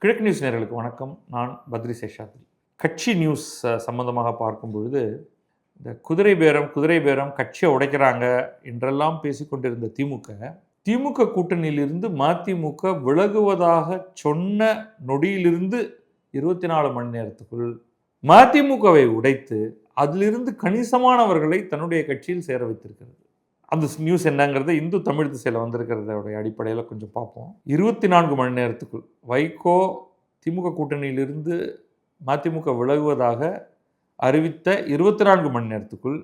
கிழக்கு நியூஸ் நேயர்களுக்கு வணக்கம். நான் பத்ரி சேஷாத்ரி. கட்சி நியூஸ் சம்பந்தமாக பார்க்கும் பொழுது, இந்த குதிரை பேரம் கட்சியை உடைக்கிறாங்க என்றெல்லாம் பேசிக்கொண்டிருந்த திமுக கூட்டணியிலிருந்து மதிமுக விலகுவதாக சொன்ன நொடியிலிருந்து 24 மணி நேரத்துக்குள் மதிமுகவை உடைத்து அதிலிருந்து கணிசமானவர்களை தன்னுடைய கட்சியில் சேர வைத்திருக்கிறது. அந்த நியூஸ் என்னங்கிறத இந்து தமிழ் திசையில் வந்திருக்கிறதோடைய அடிப்படையில் கொஞ்சம் பார்ப்போம். 24 மணி நேரத்துக்குள் வைகோ திமுக கூட்டணியிலிருந்து மதிமுக விலகுவதாக அறிவித்த 24 மணி நேரத்துக்குள்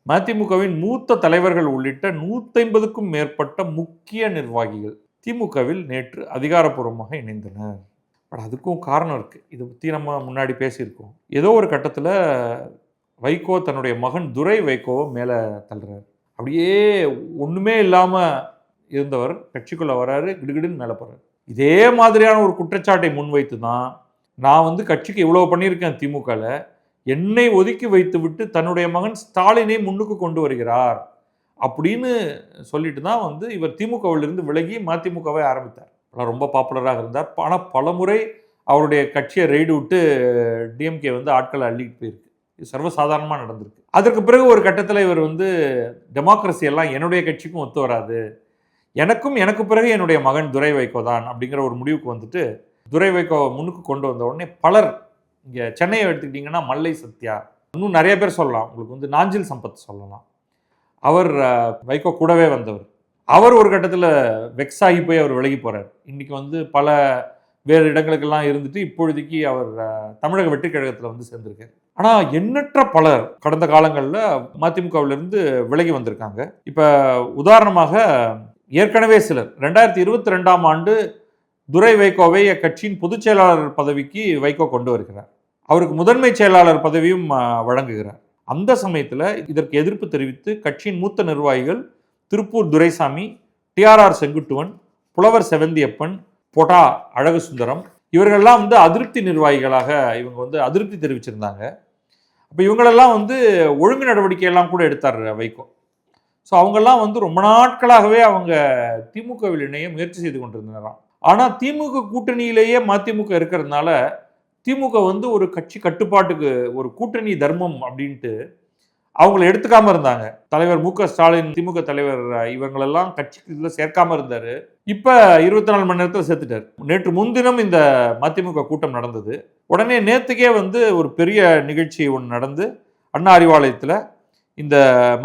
மதிமுகவின் மூத்த தலைவர்கள் உள்ளிட்ட 150க்கும் மேற்பட்ட முக்கிய நிர்வாகிகள் திமுகவில் நேற்று அதிகாரப்பூர்வமாக இணைந்தனர். பட் அதுக்கும் காரணம் இருக்குது. இதை பற்றி நம்ம முன்னாடி பேசியிருக்கோம். ஏதோ ஒரு கட்டத்தில் வைகோ தன்னுடைய மகன் துரை வைகோவை மேலே தள்ளுறாரு. அப்படியே ஒன்றுமே இல்லாமல் இருந்தவர் கட்சிக்குள்ளே வராரு, கிடுகிடுன்னு மேலே போகிறார். இதே மாதிரியான ஒரு குற்றச்சாட்டை முன்வைத்து தான் நான் கட்சிக்கு இவ்வளோ பண்ணியிருக்கேன், திமுகவில் என்னை ஒதுக்கி வைத்து விட்டு தன்னுடைய மகன் ஸ்டாலினை முன்னுக்கு கொண்டு வருகிறார் அப்படின்னு சொல்லிட்டு தான் இவர் திமுகவிலிருந்து விலகி மதிமுகவை ஆரம்பித்தார். ரொம்ப பாப்புலராக இருந்தார். ஆனால் பலமுறை அவருடைய கட்சியை ரெய்டு விட்டு டிஎம்கே ஆட்களை அள்ளிட்டு போயிருக்கு. இது சர்வசாதாரணமாக நடந்திருக்கு. அதற்கு பிறகு ஒரு கட்டத்தில் இவர் டெமோக்ரஸி எல்லாம் என்னுடைய கட்சிக்கும் ஒத்து வராது, எனக்கு பிறகு என்னுடைய மகன் துரை வைகோ தான் அப்படிங்கிற ஒரு முடிவுக்கு துரை வைகோவை முன்னுக்கு கொண்டு வந்த உடனே பலர், இங்கே சென்னையை எடுத்துக்கிட்டிங்கன்னா மல்லை சத்யா, இன்னும் நிறைய பேர் சொல்லலாம். உங்களுக்கு நாஞ்சில் சம்பத் சொல்லலாம். அவர் வைகோ கூடவே வந்தவர். அவர் ஒரு கட்டத்தில் வெக்ஸ் ஆகி போய் அவர் விலகி போகிறார். இன்றைக்கி பல வேறு இடங்களுக்கெல்லாம் இருந்துட்டு இப்பொழுதைக்கு அவர் தமிழக வெற்றி கழகத்தில் சேர்ந்திருக்கார். ஆனால் எண்ணற்ற பலர் கடந்த காலங்களில் மதிமுகவிலிருந்து விலகி வந்திருக்காங்க. இப்போ உதாரணமாக ஏற்கனவே சிலர் 2022ஆம் ஆண்டு துரை வைகோவை கட்சியின் பொதுச் செயலாளர் பதவிக்கு வைகோ கொண்டு வருகிறார். அவருக்கு முதன்மை செயலாளர் பதவியும் வழங்குகிறார். அந்த சமயத்தில் இதற்கு எதிர்ப்பு தெரிவித்து கட்சியின் மூத்த நிர்வாகிகள் திருப்பூர் துரைசாமி, டிஆர்ஆர் செங்குட்டுவன், புலவர் செவந்தியப்பன், பொட்டா அழகு சுந்தரம் இவர்கள்லாம் அதிருப்தி நிர்வாகிகளாக இவங்க அதிருப்தி தெரிவிச்சிருந்தாங்க. அப்போ இவங்களெல்லாம் ஒழுங்கு நடவடிக்கையெல்லாம் கூட எடுத்தார் வைகோ. ஸோ அவங்கெல்லாம் ரொம்ப நாட்களாகவே அவங்க திமுகவில் இணைய முயற்சி செய்து கொண்டிருந்தனராம். ஆனால் திமுக கூட்டணியிலேயே மதிமுக இருக்கிறதுனால திமுக ஒரு கட்சி கட்டுப்பாட்டுக்கு ஒரு கூட்டணி தர்மம் அப்படின்ட்டு அவங்கள எடுத்துக்காம இருந்தாங்க. தலைவர் மு க ஸ்டாலின், திமுக தலைவர் இவங்களெல்லாம் கட்சிக்கு சேர்க்காம இருந்தார். இப்போ 24 மணி நேரத்தில் சேர்த்துட்டார். நேற்று முன்தினம் இந்த மதிமுக கூட்டம் நடந்தது. உடனே நேற்றுக்கே ஒரு பெரிய நிகழ்ச்சி ஒன்று நடந்து அண்ணா அறிவாலயத்தில் இந்த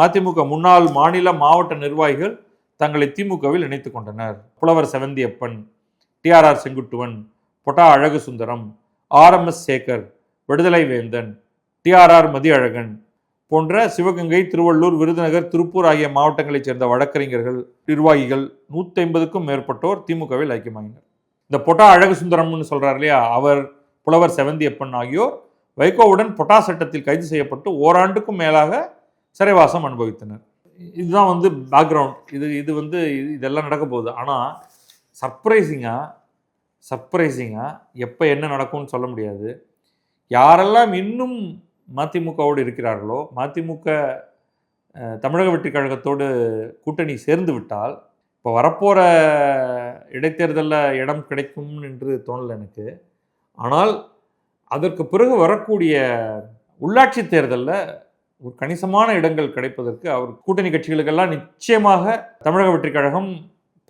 மதிமுக முன்னாள் மாநில மாவட்ட நிர்வாகிகள் தங்களை திமுகவில் இணைத்து கொண்டனர். புலவர் செவந்தியப்பன், டிஆர்ஆர் செங்குட்டுவன், பொட்டா அழகு சுந்தரம், ஆர்எம்எஸ் சேகர், விடுதலை வேந்தன், டிஆர்ஆர் மதியழகன் போன்ற சிவகங்கை, திருவள்ளூர், விருதுநகர், திருப்பூர் ஆகிய மாவட்டங்களைச் சேர்ந்த வழக்கறிஞர்கள், நிர்வாகிகள் 150க்கும் மேற்பட்டோர் திமுகவில் ஐக்கியமாகினர். இந்த பொட்டா அழகு சுந்தரம்னு சொல்றார் இல்லையா, அவர், புலவர் செவந்தியப்பன் ஆகியோர் வைகோவுடன் பொட்டா சட்டத்தில் கைது செய்யப்பட்டு ஓராண்டுக்கும் மேலாக சிறைவாசம் அனுபவித்தனர். இதுதான் பேக்ரவுண்ட். இதெல்லாம் நடக்க போகுது. ஆனால் சர்ப்ரைசிங்காக எப்போ என்ன நடக்கும்னு சொல்ல முடியாது. யாரெல்லாம் இன்னும் மதிமுகவோடு இருக்கிறார்களோ, மதிமுக தமிழக வெற்றி கழகத்தோடு கூட்டணி சேர்ந்து விட்டால் இப்போ வரப்போகிற இடைத்தேர்தலில் இடம் கிடைக்கும் என்று தோணலை எனக்கு. ஆனால் அதற்கு பிறகு வரக்கூடிய உள்ளாட்சி தேர்தலில் ஒரு கணிசமான இடங்கள் கிடைப்பதற்கு அவர் கூட்டணி கட்சிகளுக்கெல்லாம் நிச்சயமாக தமிழக வெற்றி கழகம்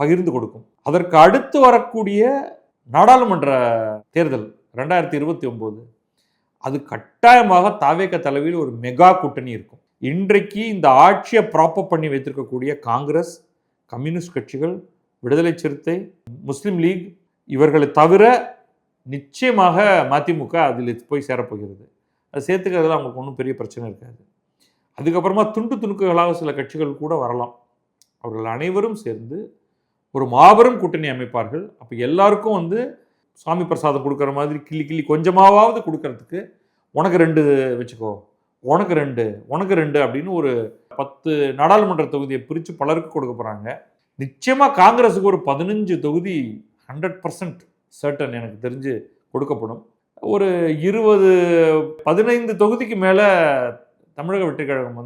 பகிர்ந்து கொடுக்கும். அதற்கு அடுத்து வரக்கூடிய நாடாளுமன்ற தேர்தல் 2029 அது கட்டாயமாக தாவேக தலைமையில் ஒரு மெகா கூட்டணி இருக்கும். இன்றைக்கு இந்த ஆட்சியை ப்ராப்பப் பண்ணி வைத்திருக்கக்கூடிய காங்கிரஸ், கம்யூனிஸ்ட் கட்சிகள், விடுதலை சிறுத்தை, முஸ்லீம் லீக் இவர்களை தவிர நிச்சயமாக மதிமுக அதில் போய் சேரப்போகிறது. அது சேர்த்துக்கிறதுல அவங்களுக்கு ஒன்றும் பெரிய பிரச்சனை இருக்காது. அதுக்கப்புறமா துணுக்குகளாக சில கட்சிகள் கூட வரலாம். அவர்கள் அனைவரும் சேர்ந்து ஒரு மாபெரும் கூட்டணி அமைப்பார்கள். அப்போ எல்லாருக்கும் சாமி பிரசாதம் கொடுக்குற மாதிரி கிள்ளி கொஞ்சமாவது கொடுக்கறதுக்கு உனக்கு 2 வச்சுக்கோ, உனக்கு 2 அப்படின்னு ஒரு 10 நாடாளுமன்ற தொகுதியை பிரித்து பலருக்கு கொடுக்க போகிறாங்க. நிச்சயமாக காங்கிரஸுக்கு ஒரு 15 தொகுதி 100% சர்டன் எனக்கு தெரிஞ்சு கொடுக்கப்படும். ஒரு 15 தொகுதிக்கு மேலே தமிழக வெற்றி கழகம்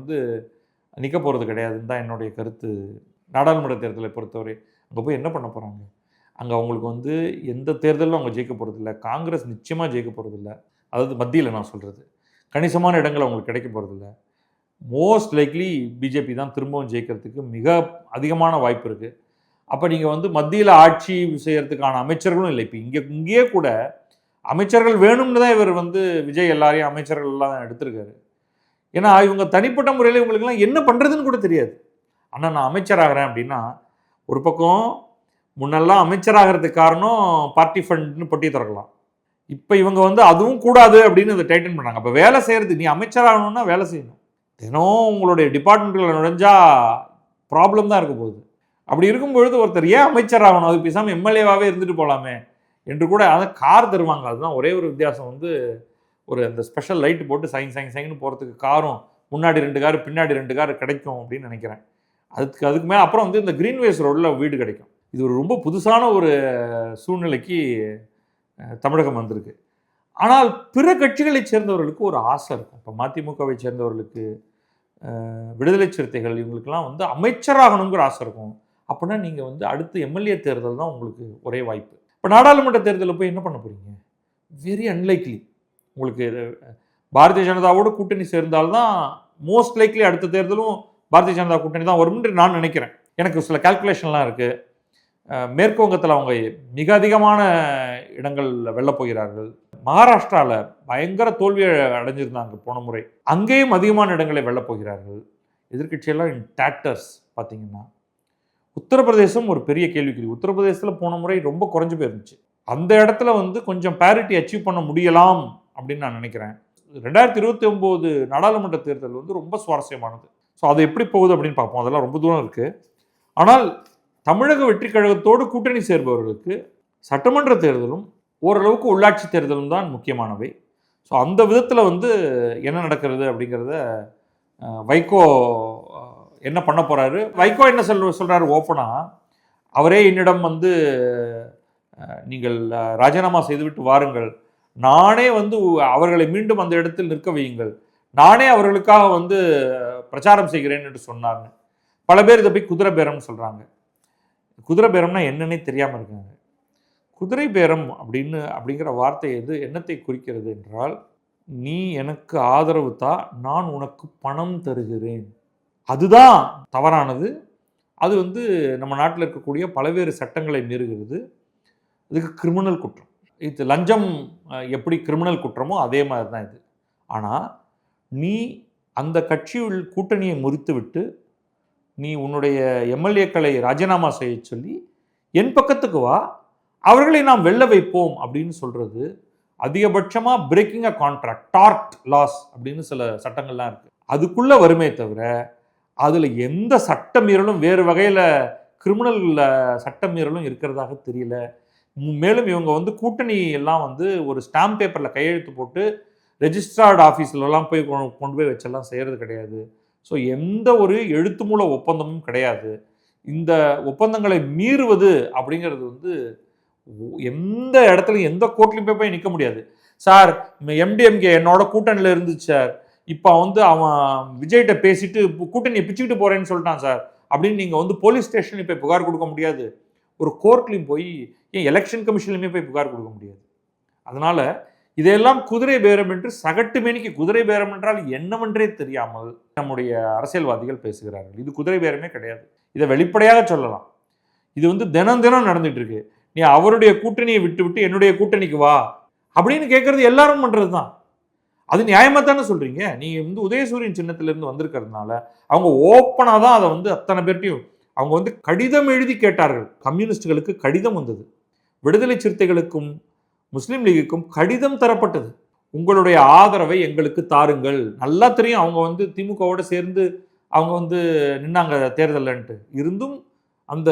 நிற்க போகிறது கிடையாதுன்னு தான் என்னுடைய கருத்து. நாடாளுமன்ற தேர்தலை பொறுத்தவரை அங்கே போய் என்ன பண்ண போகிறாங்க? அங்கே அவங்களுக்கு வந்து எந்த தேர்தலும் அவங்க ஜெயிக்க போகிறதில்ல. காங்கிரஸ் நிச்சயமாக ஜெயிக்க போகிறதில்ல. அதாவது மத்தியில் நான் சொல்கிறது, கணிசமான இடங்கள் அவங்களுக்கு கிடைக்க போகிறதில்ல. மோஸ்ட் லைக்லி பிஜேபி தான் திரும்பவும் ஜெயிக்கிறதுக்கு மிக அதிகமான வாய்ப்பு இருக்குது. அப்போ நீங்கள் வந்து மத்தியில் ஆட்சி செய்கிறதுக்கான அமைச்சர்களும் இல்லை. இப்போ இங்கேயே கூட அமைச்சர்கள் வேணும்னு தான் இவர் வந்து விஜய் எல்லாரையும் அமைச்சர்கள் எல்லாம் எடுத்திருக்காரு. ஏன்னா இவங்க தனிப்பட்ட முறையில் இவங்களுக்குலாம் என்ன பண்ணுறதுன்னு கூட தெரியாது. ஆனால் நான் அமைச்சராகிறேன் அப்படின்னா, ஒரு பக்கம் முன்னெல்லாம் அமைச்சராகிறதுக்கு காரணம் பார்ட்டி ஃபண்ட்னு பொட்டி திறக்கலாம். இப்போ இவங்க வந்து அதுவும் கூடாது அப்படின்னு அதை டைட்டன் பண்ணாங்க. அப்போ வேலை செய்கிறது, நீ அமைச்சராகணும்னா வேலை செய்யணும். தினம் உங்களுடைய டிபார்ட்மெண்ட்டில் நுழைஞ்சா ப்ராப்ளம் தான் இருக்க போகுது. அப்படி இருக்கும்பொழுது ஒருத்தர் ஏன் அமைச்சர் ஆகணும், அது பேசாமல் எம்எல்ஏவாகவே இருந்துட்டு போகலாமே என்று கூட அதை கார் தருவாங்க. அதுதான் ஒரே ஒரு வித்தியாசம். வந்து ஒரு அந்த ஸ்பெஷல் லைட்டு போட்டு சைன்னு போகிறதுக்கு காரும் முன்னாடி 2 கார் பின்னாடி 2 கார் கிடைக்கும் அப்படின்னு நினைக்கிறேன். அதுக்கு மேலே அப்புறம் வந்து இந்த கிரீன்வேஸ் ரோடில் வீடு கிடைக்கும். இது ஒரு ரொம்ப புதுசான ஒரு சூழ்நிலைக்கு தமிழகம் வந்திருக்கு. ஆனால் பிற கட்சிகளை சேர்ந்தவர்களுக்கு ஒரு ஆசை இருக்கும். இப்போ மதிமுகவை சேர்ந்தவர்களுக்கு, விடுதலை சிறுத்தைகள், இவங்களுக்கெல்லாம் வந்து அமைச்சராகணுங்கிற ஆசை இருக்கும். அப்படின்னா நீங்கள் வந்து அடுத்து எம்எல்ஏ தேர்தல் தான் உங்களுக்கு ஒரே வாய்ப்பு. இப்போ நாடாளுமன்ற தேர்தலில் போய் என்ன பண்ண போகிறீங்க? Very unlikely. உங்களுக்கு பாரதிய ஜனதாவோட கூட்டணி சேர்ந்தால்தான் மோஸ்ட் லைக்லி அடுத்த தேர்தலும் பாரதிய ஜனதா கூட்டணி தான் வரும்னு நான் நினைக்கிறேன். எனக்கு சில கால்குலேஷன்லாம் இருக்குது. மேற்கு வங்கத்தில் அவங்க மிக அதிகமான இடங்களில் வெல்லப் போகிறார்கள். மகாராஷ்டிராவில் பயங்கர தோல்வி அடைஞ்சிருந்தாங்க போன முறை, அங்கேயும் அதிகமான இடங்களை வெல்லப் போகிறார்கள். எதிர்கட்சியெல்லாம் இன் டாக்டர்ஸ். பார்த்தீங்கன்னா உத்தரப்பிரதேசம் ஒரு பெரிய கேள்விக்குறி. உத்தரப்பிரதேசத்தில் போன முறை ரொம்ப குறைஞ்சு போயிருந்துச்சு. அந்த இடத்துல வந்து கொஞ்சம் பேரிட்டி அச்சீவ் பண்ண முடியலாம் அப்படின்னு நான் நினைக்கிறேன். 2029 நாடாளுமன்ற தேர்தல் வந்து ரொம்ப சுவாரஸ்யமானது. ஸோ அது எப்படி போகுது அப்படின்னு பார்ப்போம். அதெல்லாம் ரொம்ப தூரம் இருக்குது. ஆனால் தமிழக வெற்றி கழகத்தோடு கூட்டணி சேர்பவர்களுக்கு சட்டமன்ற தேர்தலும் ஓரளவுக்கு உள்ளாட்சி தேர்தலும் தான் முக்கியமானவை. ஸோ அந்த விதத்தில் வந்து என்ன நடக்கிறது அப்படிங்கிறத வைகோ என்ன பண்ண போகிறாரு, வைகோ என்ன சொல்கிறாரு ஓப்பனாக, அவரே என்னிடம் வந்து நீங்கள் ராஜினாமா செய்துவிட்டு வாருங்கள், நானே வந்து அவர்களை மீண்டும் அந்த இடத்தில் நிற்க வையுங்கள், நானே அவர்களுக்காக வந்து பிரச்சாரம் செய்கிறேன் என்று சொன்னார்னு. பல பேர் இதை போய் குதிரை பேரம்னு சொல்கிறாங்க. குதிரை பேரம்னா என்னன்னே தெரியாமல் இருக்காங்க. குதிரை பேரம் அப்படிங்கிற வார்த்தை என்னத்தை குறிக்கிறது என்றால், நீ எனக்கு ஆதரவு தா, நான் உனக்கு பணம் தருகிறேன். அதுதான் தவறானது. அது வந்து நம்ம நாட்டில் இருக்கக்கூடிய பல்வேறு சட்டங்களை மீறுகிறது. இதுக்கு கிரிமினல் குற்றம். இது லஞ்சம் எப்படி கிரிமினல் குற்றமோ அதே மாதிரி தான் இது. ஆனால் நீ அந்த கட்சியில் கூட்டணியை முறித்துவிட்டு நீ உன்னுடைய எம்எல்ஏக்களை ராஜினாமா செய்ய சொல்லி என் பக்கத்துக்கு வா, அவர்களை நாம் வெல்ல வைப்போம் அப்படின்னு சொல்கிறது அதிகபட்சமாக breaking a contract, tort laws அப்படின்னு சில சட்டங்கள்லாம் இருக்குது. அதுக்குள்ளே வருமே தவிர அதில் எந்த சட்ட மீறலும் வேறு வகையில் கிரிமினல் சட்ட மீறலும் இருக்கிறதாக தெரியல. மேலும் இவங்க வந்து கூட்டணி எல்லாம் வந்து ஒரு ஸ்டாம்ப் பேப்பரில் கையெழுத்து போட்டு ரெஜிஸ்ட்ரார்டு ஆஃபீஸ்லலாம் போய் கொண்டு போய் வச்செல்லாம் செய்கிறது கிடையாது. ஸோ எந்த ஒரு எழுத்து மூல ஒப்பந்தமும் கிடையாது. இந்த ஒப்பந்தங்களை மீறுவது அப்படிங்கிறது வந்து எந்த இடத்துலையும் எந்த கோர்ட்லையும் போய் நிற்க முடியாது. சார் எம்டிஎம்கே என்னோட கூட்டணியில் இருந்துச்சு சார், இப்போ வந்து அவன் விஜய்கிட்ட பேசிட்டு கூட்டணியை பிச்சுக்கிட்டு போகிறேன்னு சொல்லிட்டான் சார் அப்படின்னு நீங்கள் வந்து போலீஸ் ஸ்டேஷன்லையும் போய் புகார் கொடுக்க முடியாது. ஒரு கோர்ட்லையும் போய், ஏன் எலெக்ஷன் கமிஷன்லையுமே போய் புகார் கொடுக்க முடியாது. அதனால் இதையெல்லாம் குதிரை பேரம் என்று சகட்டு மேனிக்கு, குதிரை பேரம் என்றால் என்னவென்றே தெரியாமல் நம்முடைய அரசியல்வாதிகள் பேசுகிறார்கள். இது குதிரை பேரமே கிடையாது. இதை வெளிப்படையாக சொல்லலாம். இது வந்து தினம் தினம் நடந்துட்டு இருக்கு. நீ அவருடைய கூட்டணியை விட்டு என்னுடைய கூட்டணிக்கு வா அப்படின்னு கேட்கறது எல்லாரும் பண்ணுறது தான். அது நியாயமாக தானே சொல்கிறீங்க. நீங்கள் வந்து உதயசூரியன் சின்னத்திலேருந்து வந்திருக்கிறதுனால அவங்க ஓப்பனாக தான் அதை வந்து அத்தனை பேர்ட்டையும் அவங்க வந்து கடிதம் எழுதி கேட்டார்கள். கம்யூனிஸ்டுகளுக்கு கடிதம் வந்தது, விடுதலை சிறுத்தைகளுக்கும் முஸ்லீம் லீகுக்கும் கடிதம் தரப்பட்டது. உங்களுடைய ஆதரவை எங்களுக்கு தாருங்கள். நல்லா தெரியும் அவங்க வந்து திமுகவோடு சேர்ந்து அவங்க வந்து நின்னாங்க தேர்தலன்ட்டு. இருந்தும் அந்த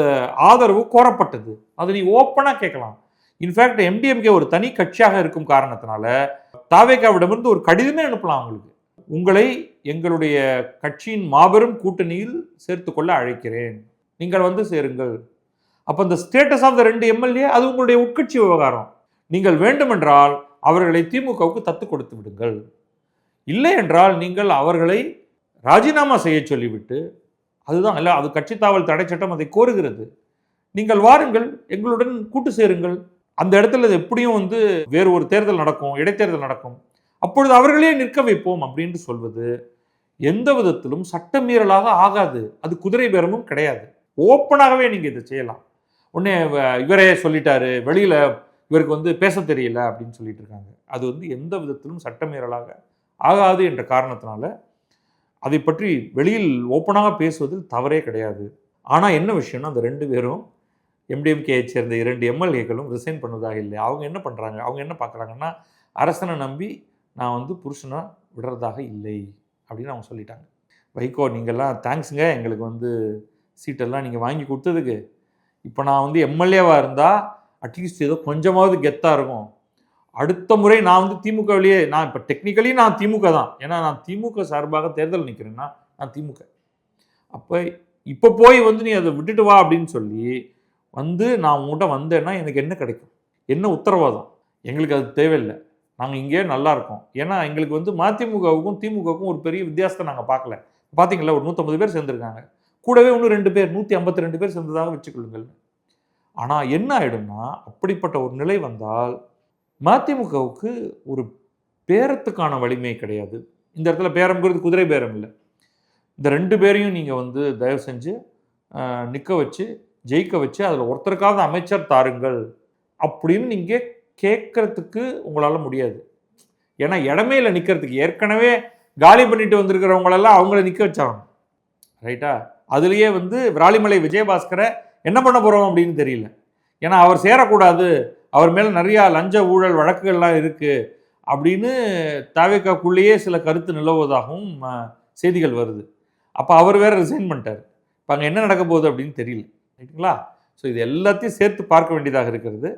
ஆதரவு கோரப்பட்டது. அதை நீ ஓப்பனாக கேட்கலாம். இன்ஃபேக்ட் எம்டிஎம்கே ஒரு தனி கட்சியாக இருக்கும் காரணத்தினால தாவேகாவிடமிருந்து ஒரு கடிதமே அனுப்பலாம் அவங்களுக்கு. உங்களை எங்களுடைய கட்சியின் மாபெரும் கூட்டணியில் சேர்த்துக்கொள்ள அழைக்கிறேன், நீங்கள் வந்து சேருங்கள். அப்போ இந்த ஸ்டேட்டஸ் ஆஃப் த 2 எம்எல்ஏ அது உங்களுடைய உட்கட்சி விவகாரம். நீங்கள் வேண்டுமென்றால் அவர்களை திமுகவுக்கு தத்து கொடுத்து விடுங்கள். இல்லை என்றால் நீங்கள் அவர்களை ராஜினாமா செய்ய சொல்லிவிட்டு, அதுதான் இல்லை, அது கட்சி தாவல் தடை சட்டம் அதை கோருகிறது. நீங்கள் வாருங்கள், எங்களுடன் கூட்டு சேருங்கள். அந்த இடத்துல எப்படியும் வந்து வேறு ஒரு தேர்தல் நடக்கும், இடைத்தேர்தல் நடக்கும். அப்பொழுது அவர்களே நிற்க வைப்போம் அப்படின்னு சொல்வது எந்த விதத்திலும் சட்டமீறலாக ஆகாது. அது குதிரை பேரமும் கிடையாது. ஓப்பனாகவே நீங்க இதை செய்யலாம். உடனே இவரே சொல்லிட்டாரு, வெளியில இவருக்கு வந்து பேச தெரியல அப்படின்னு சொல்லிட்டு இருக்காங்க. அது வந்து எந்த விதத்திலும் சட்டமீறலாக ஆகாது என்ற காரணத்தினால அதை பற்றி வெளியில் ஓப்பனாக பேசுவதில் தவறே கிடையாது. ஆனால் என்ன விஷயம்னா, அந்த 2 பேரும் எம்டிஎம்கேயை சேர்ந்த 2 எம்எல்ஏக்களும் ரிசைன் பண்ணுவதாக இல்லை. அவங்க என்ன பண்ணுறாங்க, அவங்க என்ன பார்க்குறாங்கன்னா, அரசனை நம்பி நான் வந்து புருஷனை விடுறதாக இல்லை அப்படின்னு அவங்க சொல்லிட்டாங்க. வைகோ நீங்கள்லாம் தேங்க்ஸுங்க, எங்களுக்கு வந்து சீட்டெல்லாம் நீங்கள் வாங்கி கொடுத்ததுக்கு. இப்போ நான் வந்து எம்எல்ஏவாக இருந்தால் அட்லீஸ்ட் ஏதோ கொஞ்சமாவது கெத்தாக இருக்கும். அடுத்த முறை நான் வந்து திமுகவிலேயே, நான் இப்போ டெக்னிக்கலி நான் திமுக தான், ஏன்னா நான் திமுக சார்பாக தேர்தல் நிற்கிறேன்னா நான் திமுக. அப்போ இப்போ போய் வந்து நீ அதை விட்டுட்டு வா அப்படின்னு சொல்லி வந்து நான் உங்கள்கிட்ட வந்தேன்னா எனக்கு என்ன கிடைக்கும், என்ன உத்தரவாதம்? எங்களுக்கு அது தேவையில்லை, நாங்கள் இங்கேயே நல்லா இருக்கோம். ஏன்னா எங்களுக்கு வந்து மதிமுகவுக்கும் திமுகவுக்கும் ஒரு பெரிய வித்தியாசத்தை நாங்கள் பார்க்கல. பார்த்தீங்களா, ஒரு 150 பேர் சேர்ந்துருக்காங்க, கூடவே இன்னும் 2 பேர் 152 பேர் சேர்ந்ததாக வச்சுக்கொள்ளுங்கள். ஆனால் என்ன ஆகிடும்னா, அப்படிப்பட்ட ஒரு நிலை வந்தால் மதிமுகவுக்கு ஒரு பேரத்துக்கான வலிமை கிடையாது. இந்த இடத்துல பேரம்ங்கிறது குதிரை பேரம் இல்லை. இந்த 2 பேரையும் நீங்கள் வந்து தயவு செஞ்சு நிற்க வச்சு ஜெயிக்க வச்சு அதில் ஒருத்தருக்காவது அமைச்சர் தாருங்கள் அப்படின்னு நீங்கள் கேட்கறதுக்கு உங்களால் முடியாது. ஏன்னா இடமே இல்லை நிற்கிறதுக்கு. ஏற்கனவே காலி பண்ணிட்டு வந்திருக்கிறவங்களெல்லாம் அவங்கள நிற்க வச்சாங்க, ரைட்டா? அதுலேயே வந்து விராலிமலை விஜயபாஸ்கரை என்ன பண்ண போகிறோம் அப்படின்னு தெரியல. ஏன்னா அவர் சேரக்கூடாது, அவர் மேலே நிறையா லஞ்ச ஊழல் வழக்குகள்லாம் இருக்குது அப்படின்னு தவிகக்குள்ளேயே சில கருத்து நிலவுவதாகவும் செய்திகள் வருது. அப்போ அவர் வேறு ரிசைன் பண்ணிட்டார். இப்போ அங்கே என்ன நடக்க போகுது அப்படின்னு தெரியல, ரைட்டுங்களா? ஸோ இது எல்லாத்தையும் சேர்த்து பார்க்க வேண்டியதாக இருக்கிறது.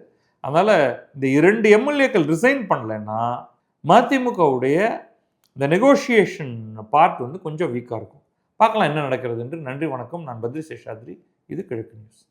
அதனால் இந்த 2 எம்எல்ஏக்கள் ரிசைன் பண்ணலைன்னா மதிமுகவுடைய இந்த நெகோஷியேஷன் பார்ட் வந்து கொஞ்சம் வீக்காக இருக்கும். பார்க்கலாம் என்ன நடக்கிறது என்று. நன்றி, வணக்கம். நான் பத்ரி சேஷாத்ரி. இது கிழக்கு நியூஸ்.